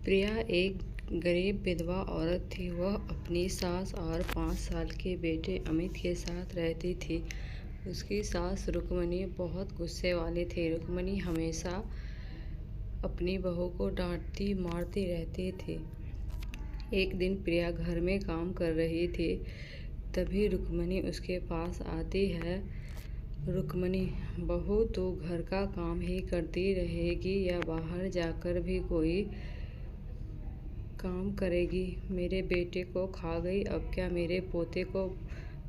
प्रिया एक गरीब विधवा औरत थी। वह अपनी सास और 5 साल के बेटे अमित के साथ रहती थी। उसकी सास रुक्मणी बहुत गुस्से वाली थी। रुक्मणी हमेशा अपनी बहू को डांटती मारती रहती थी। एक दिन प्रिया घर में काम कर रही थी, तभी रुक्मणी उसके पास आती है। रुक्मणी, बहू तू घर का काम ही करती रहेगी या बाहर जाकर भी कोई काम करेगी? मेरे बेटे को खा गई, अब क्या मेरे पोते को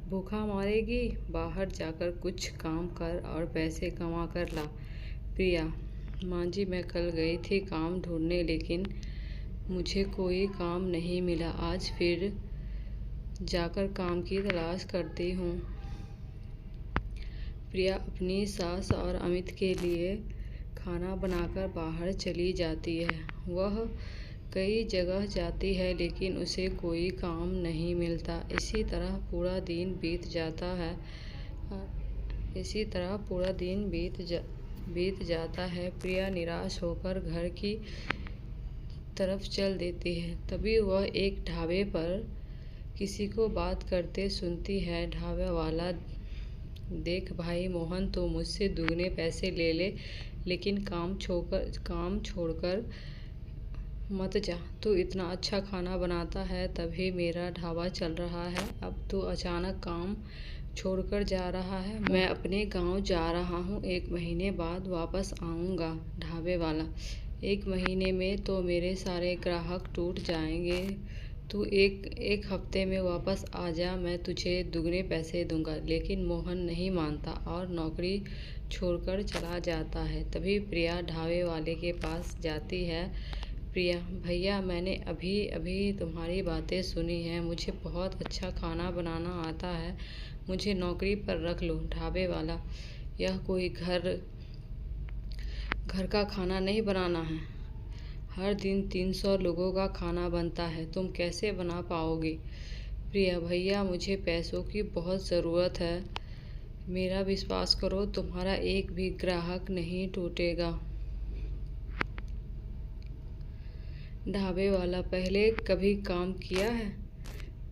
भूखा मारेगी? बाहर जाकर कुछ काम कर और पैसे कमा कर ला। प्रिया, माँ जी, मैं कल गई थी काम ढूंढने, लेकिन मुझे कोई काम नहीं मिला। आज फिर जाकर काम की तलाश करती हूँ। प्रिया अपनी सास और अमित के लिए खाना बनाकर बाहर चली जाती है। वह कई जगह जाती है, लेकिन उसे कोई काम नहीं मिलता। इसी तरह पूरा दिन बीत जाता है। प्रिया निराश होकर घर की तरफ चल देती है। तभी वह एक ढाबे पर किसी को बात करते सुनती है। ढाबे वाला, देख भाई मोहन, तो मुझसे दुगने पैसे ले ले, लेकिन काम छोड़कर मत जा। तू इतना अच्छा खाना बनाता है, तभी मेरा ढाबा चल रहा है। अब तू अचानक काम छोड़कर जा रहा है। मैं अपने गांव जा रहा हूँ, 1 महीने बाद वापस आऊँगा। ढाबे वाला, 1 महीने में तो मेरे सारे ग्राहक टूट जाएंगे। तू एक हफ्ते में वापस आ जा, मैं तुझे दुगने पैसे दूंगा। लेकिन मोहन नहीं मानता और नौकरी छोड़कर चला जाता है। तभी प्रिया ढाबे वाले के पास जाती है। प्रिया, भैया, मैंने अभी तुम्हारी बातें सुनी हैं। मुझे बहुत अच्छा खाना बनाना आता है, मुझे नौकरी पर रख लो। ढाबे वाला, यह कोई घर का खाना नहीं बनाना है। हर दिन 300 लोगों का खाना बनता है, तुम कैसे बना पाओगी? प्रिया, भैया, मुझे पैसों की बहुत ज़रूरत है। मेरा विश्वास करो, तुम्हारा एक भी ग्राहक नहीं टूटेगा। ढाबे वाला, पहले कभी काम किया है?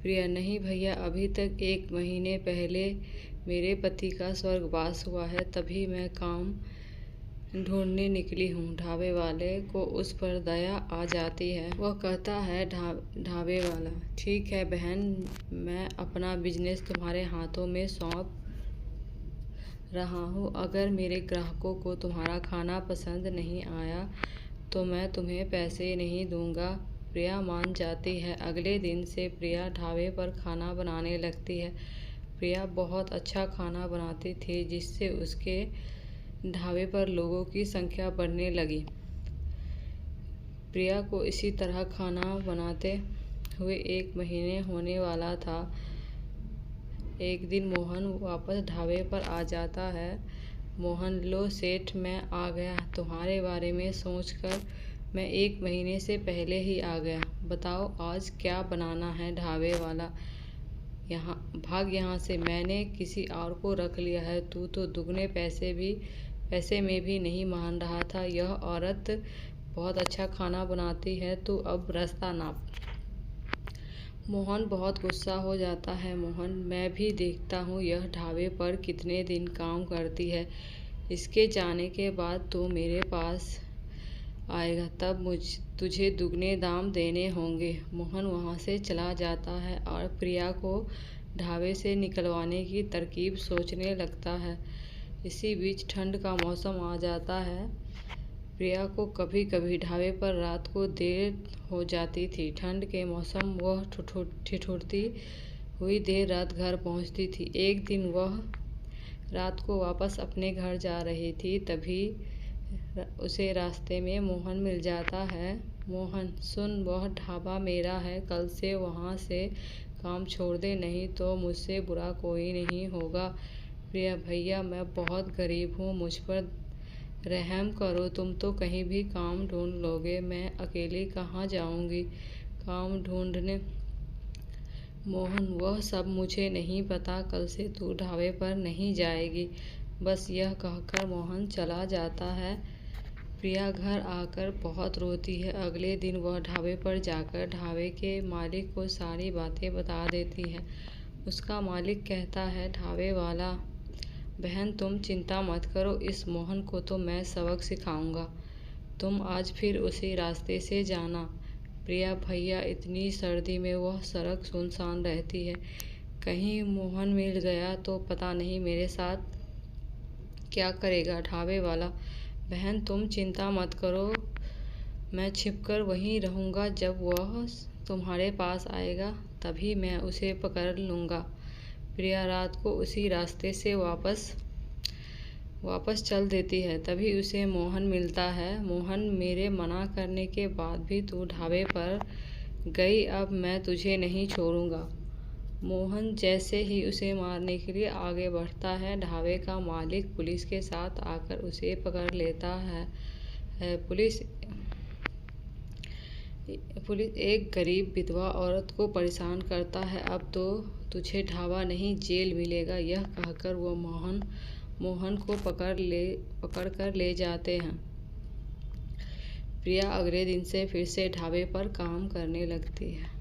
प्रिया, नहीं भैया, अभी तक 1 महीने पहले मेरे पति का स्वर्गवास हुआ है, तभी मैं काम ढूंढने निकली हूँ। ढाबे वाले को उस पर दया आ जाती है। वह कहता है, ढाबे वाला, ठीक है बहन, मैं अपना बिजनेस तुम्हारे हाथों में सौंप रहा हूँ। अगर मेरे ग्राहकों को तुम्हारा खाना पसंद नहीं आया तो मैं तुम्हें पैसे नहीं दूंगा। प्रिया मान जाती है। अगले दिन से प्रिया ढाबे पर खाना बनाने लगती है। प्रिया बहुत अच्छा खाना बनाती थी, जिससे उसके ढाबे पर लोगों की संख्या बढ़ने लगी। प्रिया को इसी तरह खाना बनाते हुए 1 महीने होने वाला था। एक दिन मोहन वापस ढाबे पर आ जाता है। मोहन, लो सेठ, मैं आ गया। तुम्हारे बारे में सोचकर मैं 1 महीने से पहले ही आ गया। बताओ आज क्या बनाना है? ढाबे वाला, भाग यहाँ से, मैंने किसी और को रख लिया है। तू तो दुगने पैसे में भी नहीं मान रहा था। यह औरत बहुत अच्छा खाना बनाती है, तू अब रास्ता नाप। मोहन बहुत गुस्सा हो जाता है। मोहन, मैं भी देखता हूँ यह ढाबे पर कितने दिन काम करती है। इसके जाने के बाद तो मेरे पास आएगा, तब तुझे दुगने दाम देने होंगे। मोहन वहाँ से चला जाता है और प्रिया को ढाबे से निकलवाने की तरकीब सोचने लगता है। इसी बीच ठंड का मौसम आ जाता है। प्रिया को कभी कभी ढाबे पर रात को देर हो जाती थी। ठंड के मौसम वह ठिठुरती हुई देर रात घर पहुंचती थी। एक दिन वह रात को वापस अपने घर जा रही थी, तभी उसे रास्ते में मोहन मिल जाता है। मोहन, सुन, वह ढाबा मेरा है, कल से वहाँ से काम छोड़ दे, नहीं तो मुझसे बुरा कोई नहीं होगा। प्रिया, भैया, मैं बहुत गरीब हूँ, मुझ पर रहम करो। तुम तो कहीं भी काम ढूंढ लोगे, मैं अकेली कहाँ जाऊँगी काम ढूंढने? मोहन, वह सब मुझे नहीं पता, कल से तू ढाबे पर नहीं जाएगी। बस यह कहकर मोहन चला जाता है। प्रिया घर आकर बहुत रोती है। अगले दिन वह ढाबे पर जाकर ढाबे के मालिक को सारी बातें बता देती है। उसका मालिक कहता है, ढाबे वाला, बहन तुम चिंता मत करो, इस मोहन को तो मैं सबक सिखाऊंगा। तुम आज फिर उसी रास्ते से जाना। प्रिया भैया, इतनी सर्दी में वह सड़क सुनसान रहती है, कहीं मोहन मिल गया तो पता नहीं मेरे साथ क्या करेगा। ढाबे वाला, बहन तुम चिंता मत करो, मैं छिपकर वहीं रहूँगा, जब वह तुम्हारे पास आएगा तभी मैं उसे पकड़ लूँगा। प्रिया रात को उसी रास्ते से वापस चल देती है। तभी उसे मोहन मिलता है। मोहन, मेरे मना करने के बाद भी तू ढाबे पर गई, अब मैं तुझे नहीं छोड़ूंगा। मोहन जैसे ही उसे मारने के लिए आगे बढ़ता है, ढाबे का मालिक पुलिस के साथ आकर उसे पकड़ लेता है। पुलिस एक गरीब विधवा औरत को परेशान करता है। अब तो तुझे ढाबा नहीं जेल मिलेगा। यह कहकर वो मोहन को पकड़ कर ले जाते हैं। प्रिया अगले दिन से फिर से ढाबे पर काम करने लगती है।